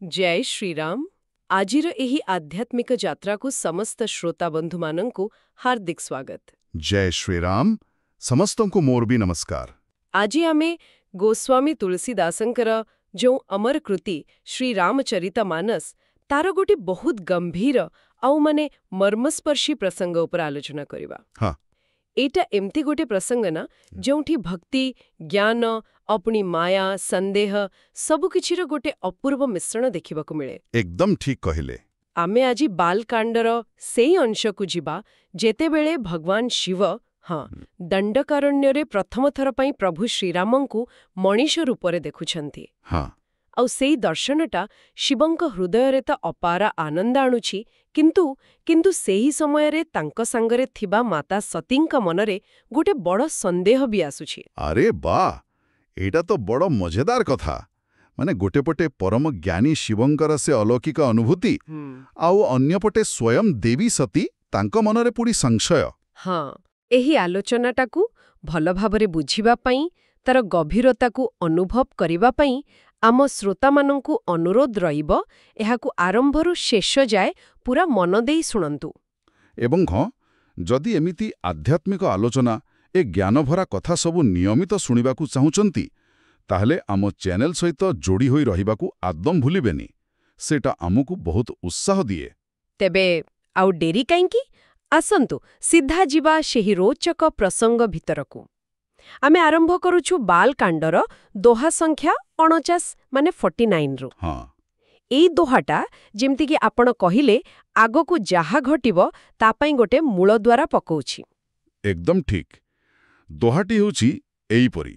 जय श्रीराम। आजिर एही आध्यात्मिक ଯାତ୍ରାକୁ ସମସ୍ତ ଶ୍ରୋତା ବନ୍ଧୁମାନଙ୍କୁ ହାର୍ଦ୍ଦିକ ସ୍ୱାଗତ। जय श्रीराम ସମସ୍ତଙ୍କୁ ମୋର ବି ନମସ୍କାର। ଆଜି ଆମେ ଗୋସ୍ୱାମୀ ତୁଳସୀଦାସଙ୍କର ଯେଉଁ ଅମର କୃତି ଶ୍ରୀରାମଚରିତମାନସ ତାର ଗୋଟେ ବହୁତ ଗମ୍ଭୀର ଆଉ ମର୍ମସ୍ପର୍ଶୀ ପ୍ରସଙ୍ଗ ଉପରେ ଆଲୋଚନା କରିବା। ହଁ ଏଇଟା ଏମିତି ଗୋଟେ ପ୍ରସଙ୍ଗ ନା ଯେଉଁଠି ଭକ୍ତି, ଜ୍ଞାନ, ଅପୁଣି ମାୟା, ସନ୍ଦେହ ସବୁକିଛିର ଗୋଟେ ଅପୂର୍ବ ମିଶ୍ରଣ ଦେଖିବାକୁ ମିଳେ। ଏକଦମ ଠିକ କହିଲେ। ଆମେ ଆଜି ବାଲକାଣ୍ଡର ସେଇ ଅଂଶକୁ ଯିବା ଯେତେବେଳେ ଭଗବାନ ଶିବ ଦଣ୍ଡକାରଣ୍ୟରେ ପ୍ରଥମ ଥର ପାଇଁ ପ୍ରଭୁ ଶ୍ରୀରାମଙ୍କୁ ମଣିଷ ରୂପରେ ଦେଖୁଛନ୍ତି। ହଁ ଆଉ ସେଇ ଦର୍ଶନଟା ଶିବଙ୍କ ହୃଦୟରେ ତ ଅପାର ଆନନ୍ଦ ଆଣୁଛି, କିନ୍ତୁ ସେହି ସମୟରେ ତାଙ୍କ ସାଙ୍ଗରେ ଥିବା ମାତା ସତୀଙ୍କ ମନରେ ଗୋଟେ ବଡ଼ ସନ୍ଦେହ ବି ଆସୁଛି। ଆରେ ବା, ଏଇଟା ତ ବଡ଼ ମଜେଦାର କଥା। ମାନେ ଗୋଟେ ପଟେ ପରମ ଜ୍ଞାନୀ ଶିବଙ୍କର ସେ ଅଲୌକିକ ଅନୁଭୂତି, ଆଉ ଅନ୍ୟପଟେ ସ୍ୱୟଂ ଦେବୀ ସତୀ, ତାଙ୍କ ମନରେ ପୁଣି ସଂଶୟ। ହଁ, ଏହି ଆଲୋଚନାଟାକୁ ଭଲ ଭାବରେ ବୁଝିବା ପାଇଁ, ତାର ଗଭୀରତାକୁ ଅନୁଭବ କରିବା ପାଇଁ ଆମ ଶ୍ରୋତାମାନଙ୍କୁ ଅନୁରୋଧ ରହିବ ଏହାକୁ ଆରମ୍ଭରୁ ଶେଷ ଯାଏ ପୁରା ମନ ଦେଇ ଶୁଣନ୍ତୁ। ଏବଂ ହଁ, ଯଦି ଏମିତି ଆଧ୍ୟାତ୍ମିକ ଆଲୋଚନା, ଏ ଜ୍ଞାନଭରା କଥା ସବୁ ନିୟମିତ ଶୁଣିବାକୁ ଚାହୁଁଛନ୍ତି, ତାହେଲେ ଆମ ଚ୍ୟାନେଲ ସହିତ ଯୋଡ଼ି ହୋଇ ରହିବାକୁ ଆଦମ ଭୁଲିବେନି। ସେଇଟା ଆମକୁ ବହୁତ ଉତ୍ସାହ ଦିଏ। ତେବେ ଆଉ ଡେରି କାହିଁକି? ଆସନ୍ତୁ ସିଧା ଯିବା ସେହି ରୋଚକ ପ୍ରସଙ୍ଗ ଭିତରକୁ। ଆମେ ଆରମ୍ଭ କରୁଛୁ ବାଲକାଣ୍ଡର ଦୋହା ସଂଖ୍ୟା 49 ରୁ। ହଁ ଏଇ ଦୋହାଟା, ଯେମିତିକି ଆପଣ କହିଲେ, ଆଗକୁ ଯାହା ଘଟିବ ତା ପାଇଁ ଗୋଟେ ମୂଳଦ୍ୱାର ପକଉଛି। ଏକଦମ ଠିକ। ଦୋହାଟି ହେଉଛି ଏଇପରି: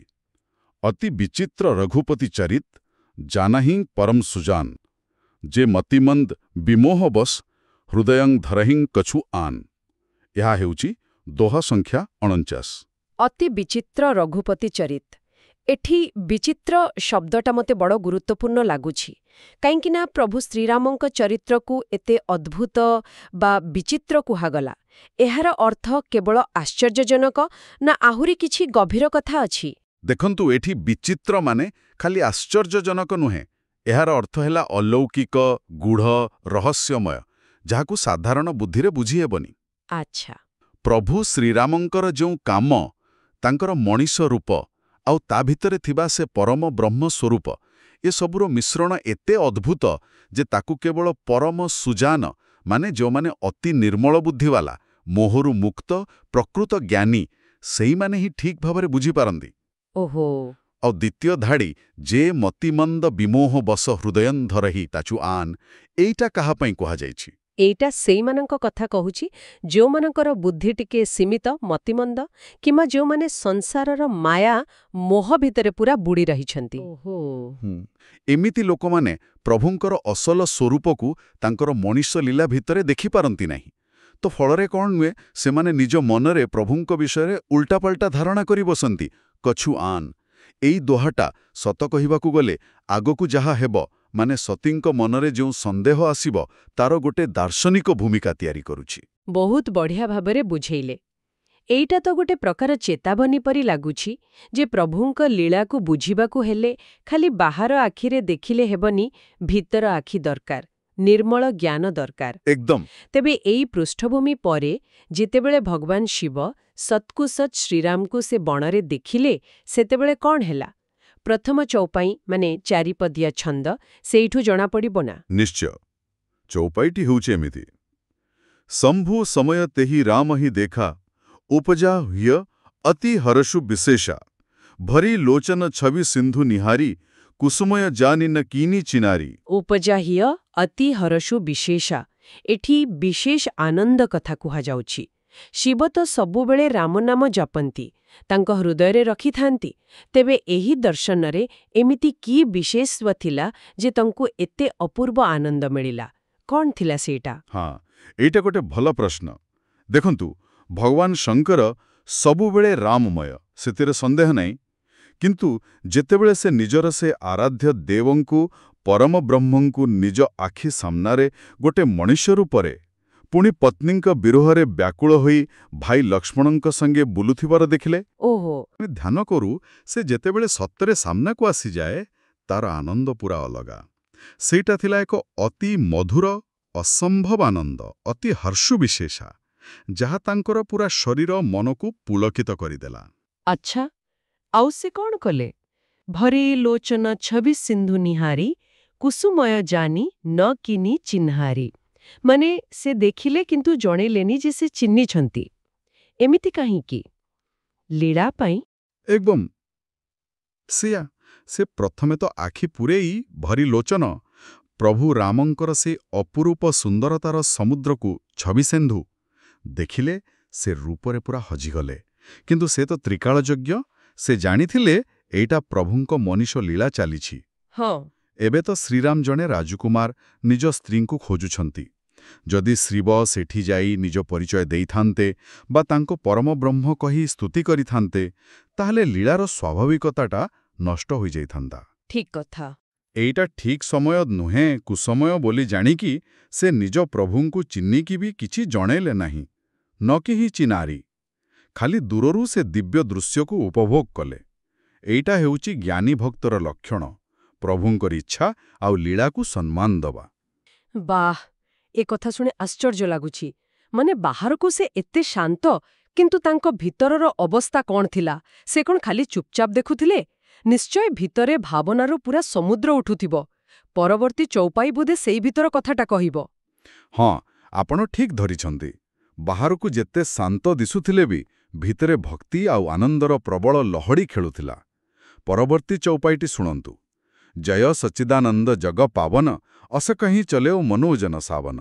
ଅତି ବିଚିତ୍ର ରଘୁପତି ଚରିତ ଜାନହିଁ ପରମ ସୁଜାନ, ଯେ ମତିମନ୍ଦ ବିମୋହ ବଶ ହୃଦୟଂ ଧରହିଁ କଛୁ ଆନ। ଏହା ହେଉଛି ଦୋହା ସଂଖ୍ୟା 49। ଅତି ବିଚିତ୍ର ରଘୁପତି ଚରିତ। ଏଠି ବିଚିତ୍ର ଶବ୍ଦଟା ମୋତେ ବଡ଼ ଗୁରୁତ୍ୱପୂର୍ଣ୍ଣ ଲାଗୁଛି, କାହିଁକିନା ପ୍ରଭୁ ଶ୍ରୀରାମଙ୍କ ଚରିତ୍ରକୁ ଏତେ ଅଦ୍ଭୁତ ବା ବିଚିତ୍ର କୁହାଗଲା। ଏହାର ଅର୍ଥ କେବଳ ଆଶ୍ଚର୍ଯ୍ୟଜନକ, ନା ଆହୁରି କିଛି ଗଭୀର କଥା ଅଛି? ଦେଖନ୍ତୁ, ଏଠି ବିଚିତ୍ର ମାନେ ଖାଲି ଆଶ୍ଚର୍ଯ୍ୟଜନକ ନୁହେଁ। ଏହାର ଅର୍ଥ ହେଲା ଅଲୌକିକ, ଗୂଢ଼, ରହସ୍ୟମୟ, ଯାହାକୁ ସାଧାରଣ ବୁଦ୍ଧିରେ ବୁଝିହେବନି। ଆଚ୍ଛା। ପ୍ରଭୁ ଶ୍ରୀରାମଙ୍କର ଯେଉଁ କାମ, ତାଙ୍କର ମଣିଷ ରୂପ, ଆଉ ତା ଭିତରେ ଥିବା ସେ ପରମ ବ୍ରହ୍ମ ସ୍ୱରୂପ, ଏସବୁର ମିଶ୍ରଣ ଏତେ ଅଦ୍ଭୁତ ଯେ ତାକୁ କେବଳ ପରମ ସୁଜାନ, ମାନେ ଯେଉଁମାନେ ଅତି ନିର୍ମଳ ବୁଦ୍ଧିବାଲା, ମୋହରୁ ମୁକ୍ତ, ପ୍ରକୃତ ଜ୍ଞାନୀ, ସେଇମାନେ ହିଁ ଠିକ୍ ଭାବରେ ବୁଝିପାରନ୍ତି। ଓହୋ। ଆଉ ଦ୍ୱିତୀୟ ଧାଡ଼ି, ଯେ ମତିମନ୍ଦ ବିମୋହ ବଶ ହୃଦୟଂ ଧରହି ତାଚୁ ଆନ, ଏଇଟା କାହା ପାଇଁ କୁହାଯାଇଛି? ଏଇଟା ସେଇମାନଙ୍କ କଥା କହୁଛି ଯେଉଁମାନଙ୍କର ବୁଦ୍ଧି ଟିକେ ସୀମିତ, ମତିମନ୍ଦ, କିମ୍ବା ଯେଉଁମାନେ ସଂସାରର ମାୟା, ମୋହ ଭିତରେ ପୁରା ବୁଡ଼ି ରହିଛନ୍ତି। ଏମିତି ଲୋକମାନେ ପ୍ରଭୁଙ୍କର ଅସଲ ସ୍ୱରୂପକୁ ତାଙ୍କର ମଣିଷ ଲୀଳା ଭିତରେ ଦେଖିପାରନ୍ତି ନାହିଁ। ତ ଫଳରେ କ'ଣ ହୁଏ? ସେମାନେ ନିଜ ମନରେ ପ୍ରଭୁଙ୍କ ବିଷୟରେ ଉଲ୍ଟାପାଲ୍ଟା ଧାରଣା କରି ବସନ୍ତି। କଛୁ ଆନ। ଏଇ ଦୋହାଟା, ସତ କହିବାକୁ ଗଲେ, ଆଗକୁ ଯାହା ହେବ, ମାନେ ସତୀଙ୍କ ମନରେ ଯେଉଁ ସନ୍ଦେହ ଆସିବ, ତାର ଗୋଟେ ଦାର୍ଶନିକ ଭୂମିକା ତିଆରି କରୁଛି। ବହୁତ ବଢ଼ିଆ ଭାବରେ ବୁଝେଇଲେ। ଏଇଟା ତ ଗୋଟେ ପ୍ରକାର ଚେତାବନୀ ପରି ଲାଗୁଛି ଯେ ପ୍ରଭୁଙ୍କ ଲୀଳାକୁ ବୁଝିବାକୁ ହେଲେ ଖାଲି ବାହାର ଆଖିରେ ଦେଖିଲେ ହେବନି, ଭିତର ଆଖି ଦରକାର, ନିର୍ମଳ ଜ୍ଞାନ ଦରକାର। ଏକଦମ। ତେବେ ଏଇ ପୃଷ୍ଠଭୂମି ପରେ ଯେତେବେଳେ ଭଗବାନ ଶିବ ସତ୍କୁ ସତ୍ ଶ୍ରୀରାମକୁ ସେ ବଣରେ ଦେଖିଲେ, ସେତେବେଳେ କ'ଣ ହେଲା? ପ୍ରଥମ ଚୌପାଇ, ମାନେ ଚାରିପଦିଆ ଛନ୍ଦ, ସେଇଠୁ ଜଣାପଡ଼ିବ ନା? ନିଶ୍ଚୟ। ଚୌପାଇଟି ହେଉଛି ଏମିତି: ଶମ୍ଭୁ ସମୟ ତେହି ରାମ ହିଁ ଦେଖା, ଉପଜା ହ୍ୟ ଅତି ହରଷୁ ବିଶେଷା, ଭରି ଲୋଚନ ଛବି ସିନ୍ଧୁ ନିହାରି, କୁସୁମୟ ଜାନି ନ କିନି ଚିନାରି। ଉପଜା ହ୍ୟ ଅତି ହରଷୁ ବିଶେଷା। ଏଠି ବିଶେଷ ଆନନ୍ଦ କଥା କୁହାଯାଉଛି। ଶିବ ତ ସବୁବେଳେ ରାମନାମ ଜପନ୍ତି, ତାଙ୍କ ହୃଦୟରେ ରଖିଥାନ୍ତି। ତେବେ ଏହି ଦର୍ଶନରେ ଏମିତି କି ବିଶେଷତ୍ୱ ଥିଲା ଯେ ତାଙ୍କୁ ଏତେ ଅପୂର୍ବ ଆନନ୍ଦ ମିଳିଲା? କ'ଣ ଥିଲା ସେଇଟା? ହଁ, ଏଇଟା ଗୋଟେ ଭଲ ପ୍ରଶ୍ନ। ଦେଖନ୍ତୁ, ଭଗବାନ ଶଙ୍କର ସବୁବେଳେ ରାମମୟ, ସେଥିରେ ସନ୍ଦେହ ନାହିଁ। କିନ୍ତୁ ଯେତେବେଳେ ସେ ନିଜର ସେ ଆରାଧ୍ୟ ଦେବଙ୍କୁ, ପରମ ବ୍ରହ୍ମଙ୍କୁ ନିଜ ଆଖି ସାମ୍ନାରେ ଗୋଟେ ମଣିଷ ରୂପରେ, ପୁଣି ପତ୍ନୀଙ୍କ ବିରୋହରେ ବ୍ୟାକୁଳ ହୋଇ ଭାଇ ଲକ୍ଷ୍ମଣଙ୍କ ସଙ୍ଗେ ବୁଲୁଥିବାର ଦେଖିଲେ, ଓହୋ। ଧ୍ୟାନ କରୁ, ସେ ଯେତେବେଳେ ସତରେ ସାମ୍ନାକୁ ଆସିଯାଏ, ତାର ଆନନ୍ଦ ପୁରା ଅଲଗା। ସେଇଟା ଥିଲା ଏକ ଅତି ମଧୁର ଅସମ୍ଭବ ଆନନ୍ଦ, ଅତି ହର୍ଷୁ ବିଶେଷା, ଯାହା ତାଙ୍କର ପୁରା ଶରୀର ମନକୁ ପୁଲକିତ କରିଦେଲା। ଆଚ୍ଛା, ଆଉ ସେ କ'ଣ କଲେ? ଭରେ ଲୋଚନ ଛବି ସିନ୍ଧୁ ନିହାରି କୁସୁମୟ ଜାନି ନ କିନି ଚିହ୍ନାରି। ମାନେ ସେ ଦେଖିଲେ କିନ୍ତୁ ଜଣେଇଲେନି ଯେ ସେ ଚିହ୍ନିଛନ୍ତି। ଏମିତି କାହିଁକି? ଲୀଳା ପାଇଁ? ଏକଦମ୍ ସିଆ ସେ ପ୍ରଥମେ ତ ଆଖି ପୂରେଇ ଭରି ଲୋଚନ ପ୍ରଭୁ ରାମଙ୍କର ସେ ଅପରୂପ ସୁନ୍ଦରତାର ସମୁଦ୍ରକୁ ଛବିସେନ୍ଧୁ ଦେଖିଲେ, ସେ ରୂପରେ ପୁରା ହଜିଗଲେ। କିନ୍ତୁ ସେ ତ ତ୍ରିକାଳଯୋଗ୍ୟ, ସେ ଜାଣିଥିଲେ ଏଇଟା ପ୍ରଭୁଙ୍କ ମନୀଷ ଲୀଳା ଚାଲିଛି। ହଁ। ଏବେ ତ ଶ୍ରୀରାମ ଜଣେ ରାଜକୁମାର ନିଜ ସ୍ତ୍ରୀଙ୍କୁ ଖୋଜୁଛନ୍ତି। ଯଦି ଶିବ ସେଠି ଯାଇ ନିଜ ପରିଚୟ ଦେଇଥାନ୍ତେ ବା ତାଙ୍କ ପରମ ବ୍ରହ୍ମ କହି ସ୍ତୁତି କରିଥାନ୍ତେ, ତାହେଲେ ଲୀଳାର ସ୍ୱାଭାବିକତାଟା ନଷ୍ଟ ହୋଇଯାଇଥାନ୍ତା। ଠିକ୍ କଥା। ଏଇଟା ଠିକ୍ ସମୟ ନୁହେଁ, କୁସମୟ ବୋଲି ଜାଣିକି ସେ ନିଜ ପ୍ରଭୁଙ୍କୁ ଚିହ୍ନିକି ବି କିଛି ଜଣେଇଲେ ନାହିଁ। ନ କି ହିଁ ଚିହ୍ନାରି, ଖାଲି ଦୂରରୁ ସେ ଦିବ୍ୟ ଦୃଶ୍ୟକୁ ଉପଭୋଗ କଲେ। ଏଇଟା ହେଉଛି ଜ୍ଞାନୀ ଭକ୍ତର ଲକ୍ଷଣ, ପ୍ରଭୁଙ୍କର ଇଚ୍ଛା ଆଉ ଲୀଳାକୁ ସମ୍ମାନ ଦେବା। ବାଃ, ଏ କଥା ଶୁଣି ଆଶ୍ଚର୍ଯ୍ୟ ଲାଗୁଛି। ମାନେ ବାହାରକୁ ସେ ଏତେ ଶାନ୍ତ, କିନ୍ତୁ ତାଙ୍କ ଭିତରର ଅବସ୍ଥା କ'ଣ ଥିଲା? ସେ କ'ଣ ଖାଲି ଚୁପଚାପ ଦେଖୁଥିଲେ? ନିଶ୍ଚୟ ଭିତରେ ଭାବନାରୁ ପୁରା ସମୁଦ୍ର ଉଠୁଥିବ। ପରବର୍ତ୍ତୀ ଚୌପାଇ ବୋଧେ ସେଇ ଭିତର କଥାଟା କହିବ। ହଁ, ଆପଣ ଠିକ୍ ଧରିଛନ୍ତି। ବାହାରକୁ ଯେତେ ଶାନ୍ତ ଦିଶୁଥିଲେ ବି ଭିତରେ ଭକ୍ତି ଆଉ ଆନନ୍ଦର ପ୍ରବଳ ଲହଡ଼ି ଖେଳୁଥିଲା। ପରବର୍ତ୍ତୀ ଚୌପାଇଟି ଶୁଣନ୍ତୁ। ଜୟ ସଚ୍ଚିଦାନନ୍ଦ ଜଗ ପାବନ, ଅସ କହିଁ ଚଲେଓ ମନୋଜନ ସାବନ,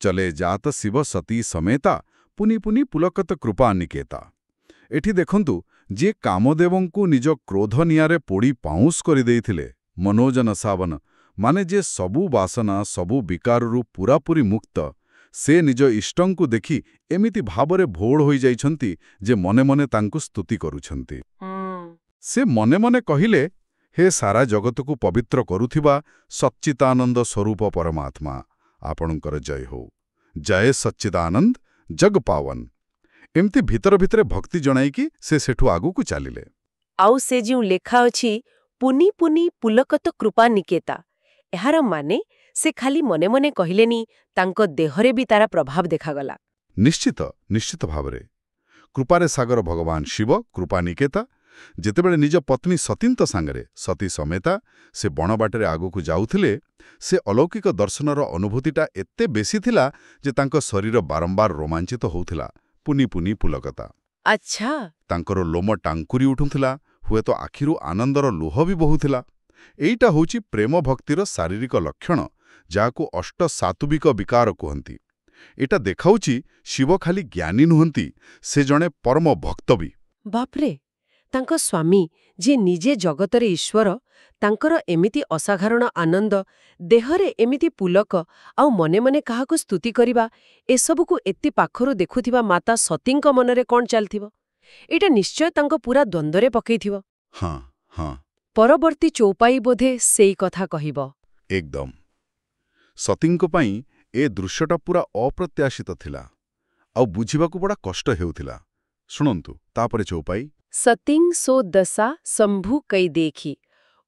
ଚଲେ ଜାତ ଶିବ ସତୀ ସಮೇତା, ପୁନି ପୁନି ପୁଲକତ କୃପା ନିକେତା। ଏଠି ଦେଖନ୍ତୁ, ଯିଏ କାମଦେବଙ୍କୁ ନିଜ କ୍ରୋଧ ନିଆଁରେ ପୋଡ଼ି ପାଉଁଶ କରିଦେଇଥିଲେ, ମନୋଜନ ସାବନ, ମାନେ ଯେ ସବୁ ବାସନା, ସବୁ ବିକାରରୁ ପୂରାପୂରି ମୁକ୍ତ, ସେ ନିଜ ଇଷ୍ଟଙ୍କୁ ଦେଖି ଏମିତି ଭାବରେ ଭୋଳ ହୋଇଯାଇଛନ୍ତି ଯେ ମନେ ମନେ ତାଙ୍କୁ ସ୍ତୁତି କରୁଛନ୍ତି। ସେ ମନେ ମନେ କହିଲେ, ହେ ସାରା ଜଗତକୁ ପବିତ୍ର କରୁଥିବା ସଚ୍ଚିଦାନନ୍ଦ ସ୍ୱରୂପ ପରମାତ୍ମା, ଆପଣଙ୍କର ଜୟ ହଉ। ଜୟ ସଚ୍ଚିଦାନନ୍ଦ ଜଗ ପାବନ। ଏମିତି ଭିତର ଭିତରେ ଭକ୍ତି ଜଣାଇକି ସେ ସେଠୁ ଆଗକୁ ଚାଲିଲେ। ଆଉ ସେ ଯେଉଁ ଲେଖା ଅଛି, ପୁନି ପୁନି ପୁଲକତ କୃପା ନିକେତା, ଏହାର ମାନେ ସେ ଖାଲି ମନେ ମନେ କହିଲେନି, ତାଙ୍କ ଦେହରେ ବି ତାର ପ୍ରଭାବ ଦେଖାଗଲା। ନିଶ୍ଚିତ, ନିଶ୍ଚିତ ଭାବରେ। କୃପାରେ ସାଗର ଭଗବାନ ଶିବ, କୃପା ନିକେତା, ଯେତେବେଳେ ନିଜ ପତ୍ନୀ ସତୀଙ୍କ ସାଙ୍ଗରେ, ସତୀ ସମେତା, ସେ ବଣବାଟରେ ଆଗକୁ ଯାଉଥିଲେ, ସେ ଅଲୌକିକ ଦର୍ଶନର ଅନୁଭୂତିଟା ଏତେ ବେଶୀ ଥିଲା ଯେ ତାଙ୍କ ଶରୀର ବାରମ୍ବାର ରୋମାଞ୍ଚିତ ହେଉଥିଲା। ପୁନି ପୁନି ପୁଲକତା। ଆଚ୍ଛା। ତାଙ୍କର ଲୋମ ଟାଙ୍କୁରି ଉଠୁଥିଲା, ହୁଏତ ଆଖିରୁ ଆନନ୍ଦର ଲୁହ ବି ବହୁଥିଲା। ଏଇଟା ହେଉଛି ପ୍ରେମ ଭକ୍ତିର ଶାରୀରିକ ଲକ୍ଷଣ, ଯାହାକୁ ଅଷ୍ଟସାତ୍ତ୍ୱିକ ବିକାର କୁହନ୍ତି। ଏଇଟା ଦେଖାଉଛି ଶିବ ଖାଲି ଜ୍ଞାନୀ ନୁହନ୍ତି, ସେ ଜଣେ ପରମ ଭକ୍ତ ବି। ବାପ୍ରେ, ତାଙ୍କ ସ୍ୱାମୀ, ଯିଏ ନିଜେ ଜଗତରେ ଈଶ୍ୱର, ତାଙ୍କର ଏମିତି ଅସାଧାରଣ ଆନନ୍ଦ, ଦେହରେ ଏମିତି ପୁଲକ, ଆଉ ମନେ ମନେ କାହାକୁ ସ୍ତୁତି କରିବା, ଏସବୁକୁ ଏତେ ପାଖରୁ ଦେଖୁଥିବା ମାତା ସତୀଙ୍କ ମନରେ କ'ଣ ଚାଲିଥିବ? ଏଇଟା ନିଶ୍ଚୟ ତାଙ୍କ ପୁରା ଦ୍ୱନ୍ଦ୍ୱରେ ପକେଇଥିବ। ହଁ, ହଁ। ପରବର୍ତ୍ତୀ ଚୌପାଇ ବୋଧେ ସେଇ କଥା କହିବ। ଏକଦମ। ସତୀଙ୍କ ପାଇଁ ଏ ଦୃଶ୍ୟଟା ପୁରା ଅପ୍ରତ୍ୟାଶିତ ଥିଲା, ଆଉ ବୁଝିବାକୁ ବଡ଼ା କଷ୍ଟ ହେଉଥିଲା। ଶୁଣନ୍ତୁ ତାପରେ ଚୌପାଇ। ସତିଂ ସୋ ଦଶା ଶମ୍ଭୁ କଇ ଦେଖି,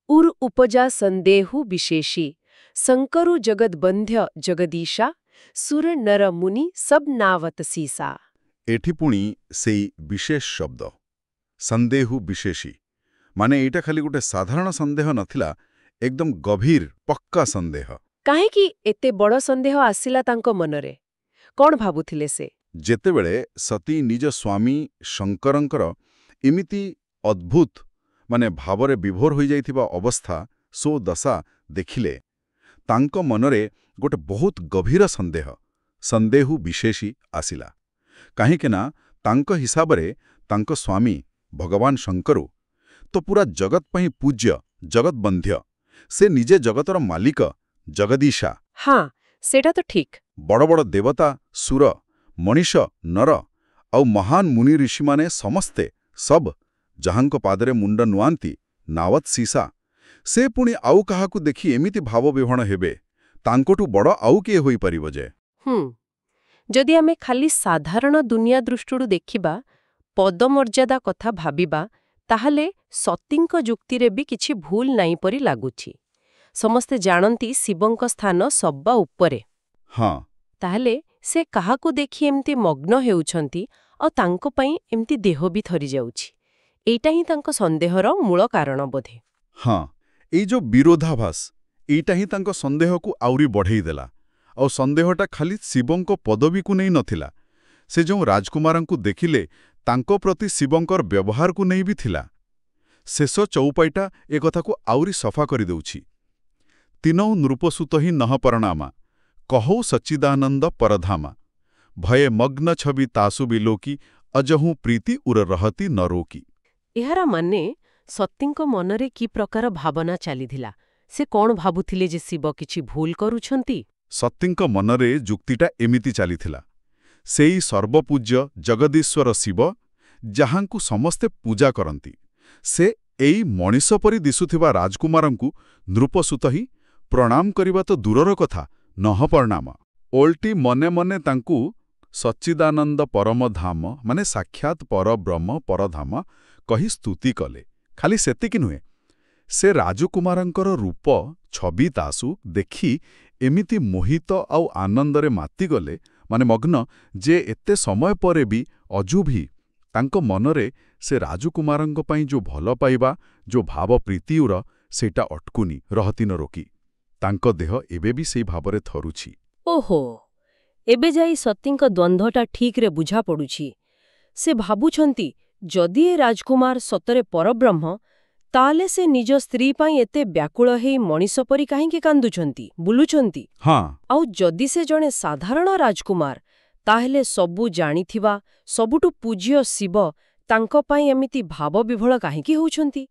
ଉର୍ ଉପଜା ସନ୍ଦେହୁ ବିଶେଷୀ, ଶଙ୍କରୁ ଜଗଦବନ୍ଧ୍ୟ ଜଗଦୀଶା, ସୁର ନର ମୁନି ସବ୍ ନାବତ ସୀସା। ଏଠି ପୁଣି ସେଇ ବିଶେଷ ଶବ୍ଦ, ସନ୍ଦେହୁ ବିଶେଷୀ। ମାନେ ଏଇଟା ଖାଲି ଗୋଟେ ସାଧାରଣ ସନ୍ଦେହ ନଥିଲା, ଏକଦମ ଗଭୀର ପକ୍କା ସନ୍ଦେହ। କାହିଁକି ଏତେ ବଡ଼ ସନ୍ଦେହ ଆସିଲା ତାଙ୍କ ମନରେ? କ'ଣ ଭାବୁଥିଲେ ସେ? ଯେତେବେଳେ ସତୀ ନିଜ ସ୍ୱାମୀ ଶଙ୍କରଙ୍କର ଏମିତି ଅଦ୍ଭୁତ ଭାବରେ ବିଭୋର ହୋଇଯାଇଥିବା ଅବସ୍ଥା, ସୋ ଦଶା ଦେଖିଲେ, ତାଙ୍କ ମନରେ ଗୋଟେ ବହୁତ ଗଭୀର ସନ୍ଦେହୁ ବିଶେଷୀ ଆସିଲା। କାହିଁକିନା ତାଙ୍କ ହିସାବରେ ତାଙ୍କ ସ୍ୱାମୀ ଭଗବାନ ଶଙ୍କରୁ ତ ପୁରା ଜଗତ ପାଇଁ ପୂଜ୍ୟ, ଜଗତବନ୍ଧ୍ୟ, ସେ ନିଜେ ଜଗତର ମାଲିକ, ଜଗଦୀଶା। ହଁ, ସେଇଟା ତ ଠିକ୍। ବଡ଼ ବଡ଼ ଦେବତା, ସୁର, ମଣିଷ, ନର ଆଉ ମହାନ ମୁନି ଋଷିମାନେ ସମସ୍ତେ ସବ୍ ଯାହାଙ୍କ ପାଦରେ ମୁଣ୍ଡ ନୁଆନ୍ତି, ନାୱତ୍ ସୀସା। ସେ ପୁଣି ଆଉ କାହାକୁ ଦେଖି ଏମିତି ଭାବବିହ୍ୱଳ ହେବେ, ତାଙ୍କଠୁ ବଡ଼ ଆଉ କିଏ ହୋଇପାରିବ ଯେ? ଯଦି ଆମେ ଖାଲି ସାଧାରଣ ଦୁନିଆ ଦୃଷ୍ଟିରୁ ଦେଖିବା, ପଦମର୍ଯ୍ୟାଦା କଥା ଭାବିବା, ତାହେଲେ ସତୀଙ୍କ ଯୁକ୍ତିରେ ବି କିଛି ଭୁଲ ନାହିଁ ପରି ଲାଗୁଛି। ସମସ୍ତେ ଜାଣନ୍ତି ଶିବଙ୍କ ସ୍ଥାନ ସବା ଉପରେ। ହଁ, ତାହେଲେ ସେ କାହାକୁ ଦେଖି ଏମିତି ମଗ୍ନ ହେଉଛନ୍ତି ଆଉ ତାଙ୍କ ପାଇଁ ଏମିତି ଦେହ ବି ଥରିଯାଉଛି। ଏଇଟା ହିଁ ତାଙ୍କ ସନ୍ଦେହର ମୂଳ କାରଣ ବୋଧେ। ହଁ, ଏଇ ଯୋଉ ବିରୋଧାଭାସ, ଏଇଟା ହିଁ ତାଙ୍କ ସନ୍ଦେହକୁ ଆହୁରି ବଢ଼େଇ ଦେଲା। ଆଉ ସନ୍ଦେହଟା ଖାଲି ଶିବଙ୍କ ପଦବୀକୁ ନେଇ ନଥିଲା। ସେ ଯେଉଁ ରାଜକୁମାରଙ୍କୁ ଦେଖିଲେ ତାଙ୍କ ପ୍ରତି ଶିବଙ୍କର ବ୍ୟବହାରକୁ ନେଇ ବି ଥିଲା। ଶେଷ ଚଉପାଇଟା ଏ କଥାକୁ ଆହୁରି ସଫା କରିଦେଉଛି। ତିନୌ ନୃପସୁତ ହିଁ ନଃ ପରଣାମା, କହୌ ସଚ୍ଚିଦାନନ୍ଦ ପରଧାମା, ଭୟେ ମଗ୍ନ ଛବି ତାସୁ ବିଲୋକି, ଅଜହୁଁ ପ୍ରୀତି ଉର ରହତି ନ ରୋକି। ଏହାର ମାନେ ସତୀଙ୍କ ମନରେ କି ପ୍ରକାର ଭାବନା ଚାଲିଥିଲା? ସେ କ'ଣ ଭାବୁଥିଲେ ଯେ ଶିବ କିଛି ଭୁଲ କରୁଛନ୍ତି? ସତୀଙ୍କ ମନରେ ଯୁକ୍ତିଟା ଏମିତି ଚାଲିଥିଲା। ସେଇ ସର୍ବପୂଜ୍ୟ ଜଗଦୀଶ୍ୱର ଶିବ, ଯାହାଙ୍କୁ ସମସ୍ତେ ପୂଜା କରନ୍ତି, ସେ ଏଇ ମଣିଷ ପରି ଦିଶୁଥିବା ରାଜକୁମାରଙ୍କୁ ନୃପସୁତ ହିଁ ପ୍ରଣାମ କରିବା ତ ଦୂରର କଥା, ନଃ ପ୍ରଣାମ। ଓଲଟି ମନେ ମନେ ତାଙ୍କୁ ସଚ୍ଚିଦାନନ୍ଦ ପରମଧାମ ମାନେ ସାକ୍ଷାତ ପରବ୍ରହ୍ମ ପରଧାମ କହି ସ୍ତୁତି କଲେ। ଖାଲି ସେତିକି ନୁହେଁ, ସେ ରାଜକୁମାରଙ୍କର ରୂପ ଛବି ତାସୁ ଦେଖି ଏମିତି ମୋହିତ ଆଉ ଆନନ୍ଦରେ ମାତିଗଲେ, ମାନେ ମଗ୍ନ, ଯେ ଏତେ ସମୟ ପରେ ବି ଅଜୁଭି ତାଙ୍କ ମନରେ ସେ ରାଜକୁମାରଙ୍କ ପାଇଁ ଯୋଉ ଭଲ ପାଇବା, ଯୋଉ ଭାବ ପ୍ରୀତିଉର, ସେଇଟା ଅଟକୁନି, ରହତି ନ ରୋକି। ତାଙ୍କ ଦେହ ଏବେ ବି ସେଇ ଭାବରେ ଥରୁଛି। ଓହୋ, ଏବେ ଯାଇ ସତୀଙ୍କ ଦ୍ୱନ୍ଦ୍ୱଟା ଠିକ୍ରେ ବୁଝା ପଡ଼ୁଛି। ସେ ଭାବୁଛନ୍ତି ଯଦି ଏ ରାଜକୁମାର ସତରେ ପରବ୍ରହ୍ମ, ତାହେଲେ ସେ ନିଜ ସ୍ତ୍ରୀ ପାଇଁ ଏତେ ବ୍ୟାକୁଳ ହେଇ ମଣିଷ ପରି କାହିଁକି କାନ୍ଦୁଛନ୍ତି, ବୁଲୁଛନ୍ତି? ହଁ, ଆଉ ଯଦି ସେ ଜଣେ ସାଧାରଣ ରାଜକୁମାର, ତାହେଲେ ସବୁ ଜାଣିଥିବା, ସବୁଠୁ ପୂଜ୍ୟ ଶିବ ତାଙ୍କ ପାଇଁ ଏମିତି ଭାବବିଭୋଳ କାହିଁକି ହେଉଛନ୍ତି?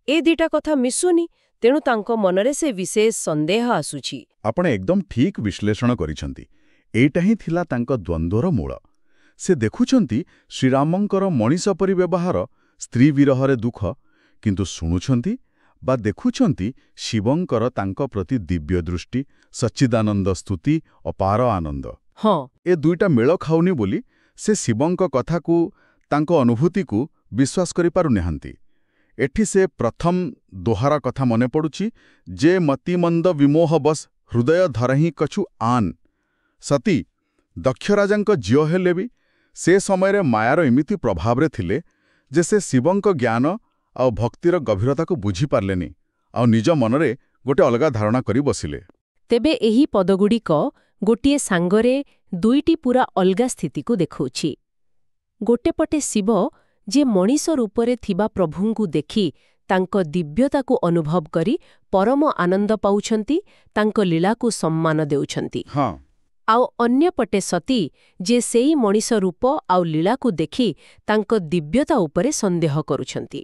ଏ ଦିଟା କଥା ମିଶୁନି, ତେଣୁ ତାଙ୍କ ମନରେ ସେ ବିଶେଷ ସନ୍ଦେହ ଆସୁଛି। ଆପଣ ଏକଦମ ଠିକ୍ ବିଶ୍ଳେଷଣ କରିଛନ୍ତି। ଏଇଟା ହିଁ ଥିଲା ତାଙ୍କ ଦ୍ୱନ୍ଦ୍ୱର ମୂଳ। ସେ ଦେଖୁଛନ୍ତି ଶ୍ରୀରାମଙ୍କର ମଣିଷ ପରି ବ୍ୟବହାର, ସ୍ତ୍ରୀ ବିରହରେ ଦୁଃଖ, କିନ୍ତୁ ଶୁଣୁଛନ୍ତି ବା ଦେଖୁଛନ୍ତି ଶିବଙ୍କର ତାଙ୍କ ପ୍ରତି ଦିବ୍ୟ ଦୃଷ୍ଟି, ସଚ୍ଚିଦାନନ୍ଦ ସ୍ତୁତି, ଅପାର ଆନନ୍ଦ। ହଁ, ଏ ଦୁଇଟା ମେଳ ଖାଉନି ବୋଲି ସେ ଶିବଙ୍କ କଥାକୁ, ତାଙ୍କ ଅନୁଭୂତିକୁ ବିଶ୍ୱାସ କରିପାରୁନାହାନ୍ତି। ଏଠି ସେ ପ୍ରଥମ ଦୋହାର କଥା ମନେ ପଡ଼ୁଛି, ଯେ ମତିମନ୍ଦ ବିମୋହ ବସ୍ ହୃଦୟ ଧରହିଁ କଛୁ ଆନ୍। ସତୀ ଦକ୍ଷରାଜାଙ୍କ ଝିଅ ହେଲେ ବି ସେ ସମୟରେ ମାୟାର ଏମିତି ପ୍ରଭାବରେ ଥିଲେ ଯେ ସେ ଶିବଙ୍କ ଜ୍ଞାନ ଆଉ ଭକ୍ତିର ଗଭୀରତାକୁ ବୁଝିପାରିଲେନି, ଆଉ ନିଜ ମନରେ ଗୋଟେ ଅଲଗା ଧାରଣା କରି ବସିଲେ। ତେବେ ଏହି ପଦଗୁଡ଼ିକ ଗୋଟିଏ ସାଙ୍ଗରେ ଦୁଇଟି ପୁରା ଅଲଗା ସ୍ଥିତିକୁ ଦେଖାଉଛି। ଗୋଟେ ପଟେ ଶିବ, ଯେ ମଣିଷ ରୂପରେ ଥିବା ପ୍ରଭୁଙ୍କୁ ଦେଖି ତାଙ୍କ ଦିବ୍ୟତାକୁ ଅନୁଭବ କରି ପରମ ଆନନ୍ଦ ପାଉଛନ୍ତି, ତାଙ୍କ ଲୀଳାକୁ ସମ୍ମାନ ଦେଉଛନ୍ତି। ହଁ, ଆଉ ଅନ୍ୟପଟେ ସତୀ, ଯେ ସେଇ ମଣିଷ ରୂପ ଆଉ ଲୀଳାକୁ ଦେଖି ତାଙ୍କ ଦିବ୍ୟତା ଉପରେ ସନ୍ଦେହ କରୁଛନ୍ତି।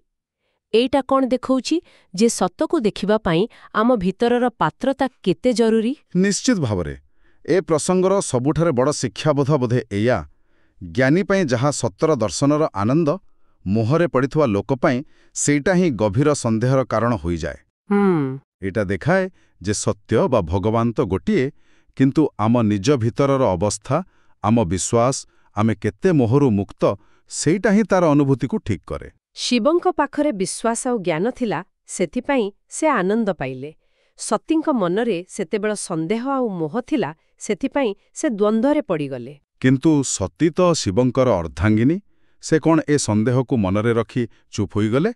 ଏଇଟା କ'ଣ ଦେଖାଉଛି ଯେ ସତକୁ ଦେଖିବା ପାଇଁ ଆମ ଭିତରର ପାତ୍ରତା କେତେ ଜରୁରୀ? ନିଶ୍ଚିତ ଭାବରେ। ଏ ପ୍ରସଙ୍ଗର ସବୁଠାରେ ବଡ଼ ଶିକ୍ଷାବୋଧ ବୋଧେ ଏଇଆ, ଜ୍ଞାନୀ ପାଇଁ ଯାହା ସତର ଦର୍ଶନର ଆନନ୍ଦ, ମୁହଁରେ ପଡ଼ିଥିବା ଲୋକ ପାଇଁ ସେଇଟା ହିଁ ଗଭୀର ସନ୍ଦେହର କାରଣ ହୋଇଯାଏ। ଏଇଟା ଦେଖାଏ ଯେ ସତ୍ୟ ବା ଭଗବାନ ତ ଗୋଟିଏ, କିନ୍ତୁ ଆମ ନିଜ ଭିତରର ଅବସ୍ଥା, ଆମ ବିଶ୍ୱାସ, ଆମେ କେତେ ମୋହରୁ ମୁକ୍ତ, ସେଇଟା ହିଁ ତାର ଅନୁଭୂତିକୁ ଠିକ୍ କରେ। ଶିବଙ୍କ ପାଖରେ ବିଶ୍ୱାସ ଆଉ ଜ୍ଞାନ ଥିଲା, ସେଥିପାଇଁ ସେ ଆନନ୍ଦ ପାଇଲେ। ସତୀଙ୍କ ମନରେ ସେତେବେଳ ସନ୍ଦେହ ଆଉ ମୋହ ଥିଲା, ସେଥିପାଇଁ ସେ ଦ୍ୱନ୍ଦ୍ୱରେ ପଡ଼ିଗଲେ। କିନ୍ତୁ ସତୀ ତ ଶିବଙ୍କର ଅର୍ଦ୍ଧାଙ୍ଗିନୀ। ସେ କ'ଣ ଏ ସନ୍ଦେହକୁ ମନରେ ରଖି ଚୁପ୍ ହୋଇଗଲେ,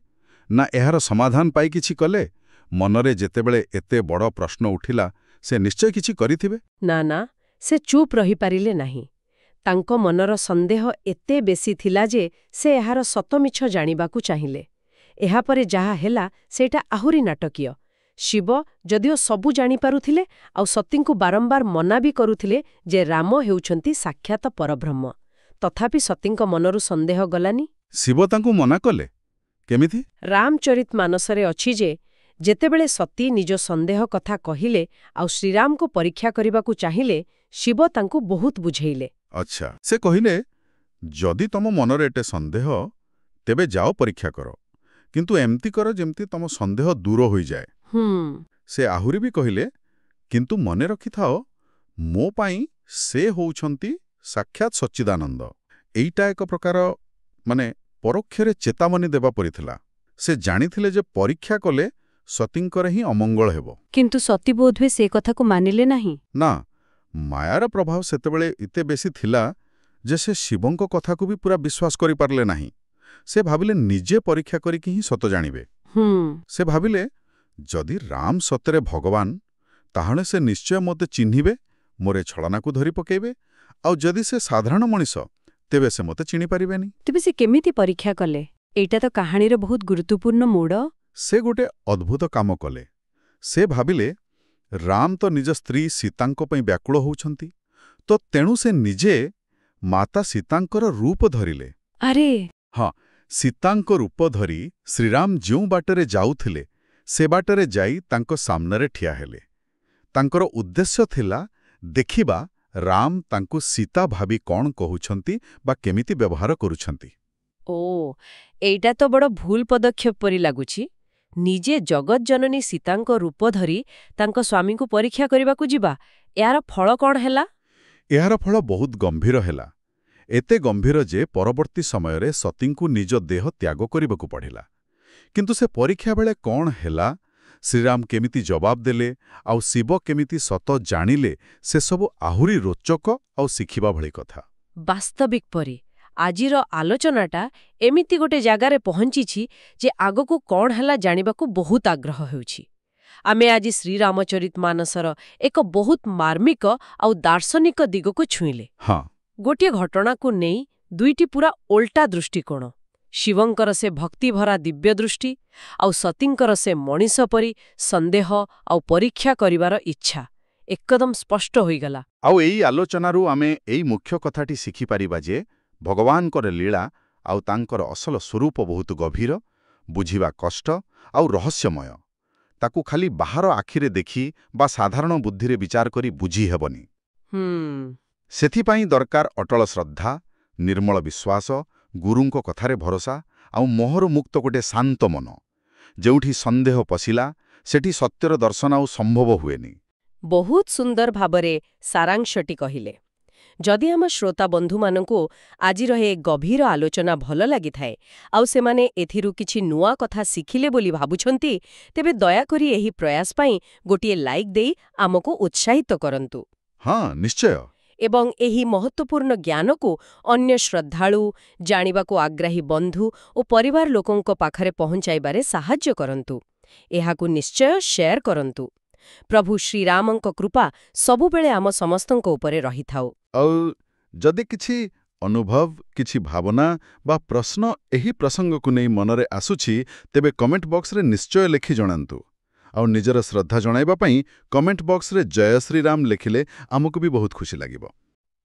ନା ଏହାର ସମାଧାନ ପାଇ କିଛି କଲେ? ମନରେ ଯେତେବେଳେ ଏତେ ବଡ଼ ପ୍ରଶ୍ନ ଉଠିଲା, ସେ ନିଶ୍ଚୟ କିଛି କରିଥିବେ। ନା, ସେ ଚୁପ୍ ରହିପାରିଲେ ନାହିଁ। ତାଙ୍କ ମନର ସନ୍ଦେହ ଏତେ ବେଶୀ ଥିଲା ଯେ ସେ ଏହାର ସତମିଛ ଜାଣିବାକୁ ଚାହିଁଲେ। ଏହାପରେ ଯାହା ହେଲା ସେଇଟା ଆହୁରି ନାଟକୀୟ। ଶିବ ଯଦିଓ ସବୁ ଜାଣିପାରୁଥିଲେ ଆଉ ସତୀଙ୍କୁ ବାରମ୍ବାର ମନା ବି କରୁଥିଲେ ଯେ ରାମ ହେଉଛନ୍ତି ସାକ୍ଷାତ ପରବ୍ରହ୍ମ, ତଥାପି ସତୀଙ୍କ ମନରୁ ସନ୍ଦେହ ଗଲାନି। ଶିବ ତାଙ୍କୁ ମନା କଲେ କେମିତି? ରାମଚରିତମାନସରେ ଅଛି ଯେ ଯେତେବେଳେ ସତୀ ନିଜ ସନ୍ଦେହ କଥା କହିଲେ ଆଉ ଶ୍ରୀରାମଙ୍କୁ ପରୀକ୍ଷା କରିବାକୁ ଚାହିଁଲେ, ଶିବ ତାଙ୍କୁ ବହୁତ ବୁଝେଇଲେ। ଆଚ୍ଛା, ସେ କହିଲେ, ଯଦି ତମ ମନରେ ଏତେ ସନ୍ଦେହ, ତେବେ ଯାଅ ପରୀକ୍ଷା କର, କିନ୍ତୁ ଏମିତି କର ଯେମିତି ତମ ସନ୍ଦେହ ଦୂର ହୋଇଯାଏ। ସେ ଆହୁରି ବି କହିଲେ, କିନ୍ତୁ ମନେ ରଖିଥାଅ, ମୋ ପାଇଁ ସେ ହେଉଛନ୍ତି ସାକ୍ଷାତ ସଚ୍ଚିଦାନନ୍ଦ। ଏଇଟା ଏକ ପ୍ରକାର ପରୋକ୍ଷରେ ଚେତାବନୀ ଦେବା ପରି ଥିଲା। ସେ ଜାଣିଥିଲେ ଯେ ପରୀକ୍ଷା କଲେ ସତୀଙ୍କର ହିଁ ଅମଙ୍ଗଳ ହେବ। କିନ୍ତୁ ସତୀ ବୋଧହୁଏ ସେ କଥାକୁ ମାନିଲେ ନାହିଁ। ନା, ମାୟାର ପ୍ରଭାବ ସେତେବେଳେ ଏତେ ବେଶୀ ଥିଲା ଯେ ସେ ଶିବଙ୍କ କଥାକୁ ବି ପୁରା ବିଶ୍ୱାସ କରିପାରିଲେ ନାହିଁ। ସେ ଭାବିଲେ ନିଜେ ପରୀକ୍ଷା କରିକି ହିଁ ସତ ଜାଣିବେ। ସେ ଭାବିଲେ ଯଦି ରାମ ସତରେ ଭଗବାନ ତାହେଲେ ସେ ନିଶ୍ଚୟ ମୋତେ ଚିହ୍ନିବେ, ମୋର ଛଳନାକୁ ଧରି ପକାଇବେ, ଆଉ ଯଦି ସେ ସାଧାରଣ ମଣିଷ ତେବେ ସେ ମୋତେ ଚିହ୍ନିପାରିବେନି। ତେବେ ସେ କେମିତି ପରୀକ୍ଷା କଲେ? ଏଇଟା ତ କାହାଣୀର ବହୁତ ଗୁରୁତ୍ୱପୂର୍ଣ୍ଣ ମୋଡ଼। ସେ ଗୋଟେ ଅଦ୍ଭୁତ କାମ କଲେ। ସେ ଭାବିଲେ ରାମ ତ ନିଜ ସ୍ତ୍ରୀ ସୀତାଙ୍କ ପାଇଁ ବ୍ୟାକୁଳ ହେଉଛନ୍ତି, ତ ତେଣୁ ସେ ନିଜେ ମାତା ସୀତାଙ୍କର ରୂପ ଧରିଲେ। ଆରେ ହଁ, ସୀତାଙ୍କ ରୂପ ଧରି ଶ୍ରୀରାମ ଯେଉଁ ବାଟରେ ଯାଉଥିଲେ ସେ ବାଟରେ ଯାଇ ତାଙ୍କ ସାମ୍ନାରେ ଠିଆ ହେଲେ। ତାଙ୍କର ଉଦ୍ଦେଶ୍ୟ ଥିଲା ଦେଖିବା ରାମ ତାଙ୍କୁ ସୀତା ଭାବି କ'ଣ କହୁଛନ୍ତି ବା କେମିତି ବ୍ୟବହାର କରୁଛନ୍ତି। ଏଇଟା ତ ବଡ଼ ଭୁଲ ପଦକ୍ଷେପ ପରି ଲାଗୁଛି। ନିଜେ ଜଗତଜନନୀ ସୀତାଙ୍କ ରୂପ ଧରି ତାଙ୍କ ସ୍ୱାମୀଙ୍କୁ ପରୀକ୍ଷା କରିବାକୁ ଯିବା। ଏହାର ଫଳ କ'ଣ ହେଲା? ଏହାର ଫଳ ବହୁତ ଗମ୍ଭୀର ହେଲା। ଏତେ ଗମ୍ଭୀର ଯେ ପରବର୍ତ୍ତୀ ସମୟରେ ସତୀଙ୍କୁ ନିଜ ଦେହ ତ୍ୟାଗ କରିବାକୁ ପଡ଼ିଲା। କିନ୍ତୁ ସେ ପରୀକ୍ଷା ବେଳେ କ'ଣ ହେଲା, ଶ୍ରୀରାମ କେମିତି ଜବାବ ଦେଲେ, ଆଉ ଶିବ କେମିତି ସତ ଜାଣିଲେ, ସେସବୁ ଆହୁରି ରୋଚକ ଆଉ ଶିଖିବା ଭଳି କଥା। ବାସ୍ତବିକ ପରି ଆଜିର ଆଲୋଚନାଟା ଏମିତି ଗୋଟେ ଜାଗାରେ ପହଞ୍ଚିଛି ଯେ ଆଗକୁ କ'ଣ ହେଲା ଜାଣିବାକୁ ବହୁତ ଆଗ୍ରହ ହେଉଛି। ଆମେ ଆଜି ଶ୍ରୀରାମଚରିତମାନସର ଏକ ବହୁତ ମାର୍ମିକ ଆଉ ଦାର୍ଶନିକ ଦିଗକୁ ଛୁଇଁଲେ। ହଁ, ଗୋଟିଏ ଘଟଣାକୁ ନେଇ ଦୁଇଟି ପୁରା ଓଲଟା ଦୃଷ୍ଟିକୋଣ। ଶିବଙ୍କର ସେ ଭକ୍ତିଭରା ଦିବ୍ୟ ଦୃଷ୍ଟି, ଆଉ ସତୀଙ୍କର ସେ ମଣିଷ ପରି ସନ୍ଦେହ ଆଉ ପରୀକ୍ଷା କରିବାର ଇଚ୍ଛା ଏକଦମ ସ୍ପଷ୍ଟ ହୋଇଗଲା। ଆଉ ଏଇ ଆଲୋଚନାରୁ ଆମେ ଏଇ ମୁଖ୍ୟ କଥାଟି ଶିଖିପାରିବା ଯେ ଭଗବାନଙ୍କର ଲୀଳା ଆଉ ତାଙ୍କର ଅସଲ ସ୍ୱରୂପ ବହୁତ ଗଭୀର, ବୁଝିବା କଷ୍ଟ ଆଉ ରହସ୍ୟମୟ। ତାକୁ ଖାଲି ବାହାର ଆଖିରେ ଦେଖି ବା ସାଧାରଣ ବୁଦ୍ଧିରେ ବିଚାର କରି ବୁଝି ହେବନି। ସେଥିପାଇଁ ଦରକାର ଅଟଳ ଶ୍ରଦ୍ଧା, ନିର୍ମଳ ବିଶ୍ୱାସ, ଗୁରୁଙ୍କ କଥାରେ ଭରସା ଆଉ ମୋହରୁ ମୁକ୍ତ ଗୋଟେ ଶାନ୍ତ ମନ। ଯେଉଁଠି ସନ୍ଦେହ ପଶିଲା ସେଠି ସତ୍ୟର ଦର୍ଶନ ଆଉ ସମ୍ଭବ ହୁଏନି। ବହୁତ ସୁନ୍ଦର ଭାବରେ ସାରାଂଶଟି କହିଲେ। ଯଦି ଆମ ଶ୍ରୋତା ବନ୍ଧୁମାନଙ୍କୁ ଆଜିର ଏ ଗଭୀର ଆଲୋଚନା ଭଲ ଲାଗିଥାଏ ଆଉ ସେମାନେ ଏଥିରୁ କିଛି ନୂଆ କଥା ଶିଖିଲେ ବୋଲି ଭାବୁଛନ୍ତି, ତେବେ ଦୟାକରି ଏହି ପ୍ରୟାସ ପାଇଁ ଗୋଟିଏ ଲାଇକ୍ ଦେଇ ଆମକୁ ଉତ୍ସାହିତ କରନ୍ତୁ। ହଁ, ନିଶ୍ଚୟ। ଏବଂ ଏହି ମହତ୍ତ୍ୱପୂର୍ଣ୍ଣ ଜ୍ଞାନକୁ ଅନ୍ୟ ଶ୍ରଦ୍ଧାଳୁ, ଜାଣିବାକୁ ଆଗ୍ରହୀ ବନ୍ଧୁ ଓ ପରିବାର ଲୋକଙ୍କ ପାଖରେ ପହଞ୍ଚାଇବାରେ ସାହାଯ୍ୟ କରନ୍ତୁ। ଏହାକୁ ନିଶ୍ଚୟ ସେୟାର କରନ୍ତୁ। ପ୍ରଭୁ ଶ୍ରୀରାମଙ୍କ କୃପା ସବୁବେଳେ ଆମ ସମସ୍ତଙ୍କ ଉପରେ ରହିଥାଉ। ଆଉ ଯଦି କିଛି ଅନୁଭବ, କିଛି ଭାବନା ବା ପ୍ରଶ୍ନ ଏହି ପ୍ରସଙ୍ଗକୁ ନେଇ ମନରେ ଆସୁଛି, ତେବେ କମେଣ୍ଟ ବକ୍ସରେ ନିଶ୍ଚୟ ଲେଖି ଜଣାନ୍ତୁ। ଆଉ ନିଜର ଶ୍ରଦ୍ଧା ଜଣାଇବା ପାଇଁ କମେଣ୍ଟ ବକ୍ସରେ ଜୟ ଶ୍ରୀରାମ ଲେଖିଲେ ଆମକୁ ବି ବହୁତ ଖୁସି ଲାଗିବ।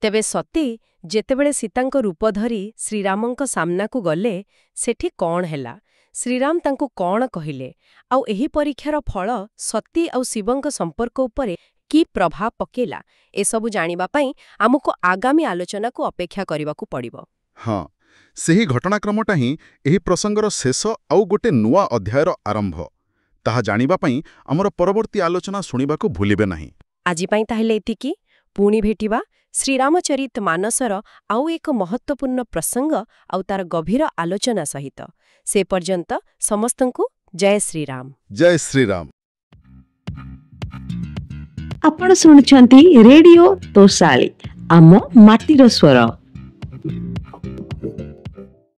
ତେବେ ସତୀ ଯେତେବେଳେ ସୀତାଙ୍କ ରୂପ ଧରି ଶ୍ରୀରାମଙ୍କ ସାମ୍ନାକୁ ଗଲେ, ସେଠି କ'ଣ ହେଲା, ଶ୍ରୀରାମ ତାଙ୍କୁ କ'ଣ କହିଲେ, ଆଉ ଏହି ପରୀକ୍ଷାର ଫଳ ସତୀ ଆଉ ଶିବଙ୍କ ସମ୍ପର୍କ ଉପରେ କି ପ୍ରଭାବ ପକେଇଲା, ଏସବୁ ଜାଣିବା ପାଇଁ ଆମକୁ ଆଗାମୀ ଆଲୋଚନାକୁ ଅପେକ୍ଷା କରିବାକୁ ପଡ଼ିବ। ହଁ, ସେହି ଘଟଣାକ୍ରମଟା ହିଁ ଏହି ପ୍ରସଙ୍ଗର ଶେଷ ଆଉ ଗୋଟେ ନୂଆ ଅଧ୍ୟାୟର ଆରମ୍ଭ। ତାହା ଜାଣିବା ପାଇଁ ଆମର ପରବର୍ତ୍ତୀ ଆଲୋଚନା ଶୁଣିବାକୁ ଭୁଲିବେ ନାହିଁ। ଆଜି ପାଇଁ ତାହେଲେ ଏତିକି। ପୁଣି ଭେଟିବା ଶ୍ରୀରାମଚରିତମାନସର ଆଉ ଏକ ମହତ୍ତ୍ୱପୂର୍ଣ୍ଣ ପ୍ରସଙ୍ଗ ଆଉ ତାର ଗଭୀର ଆଲୋଚନା ସହିତ। ସେ ପର୍ଯ୍ୟନ୍ତ ସମସ୍ତଙ୍କୁ ଜୟ ଶ୍ରୀରାମ। ଜୟ ଶ୍ରୀରାମ। ଆପଣ ଶୁଣୁଛନ୍ତି ରେଡିଓ ତୋଷାଳୀ, ଆମ ମାଟିର ସ୍ୱର।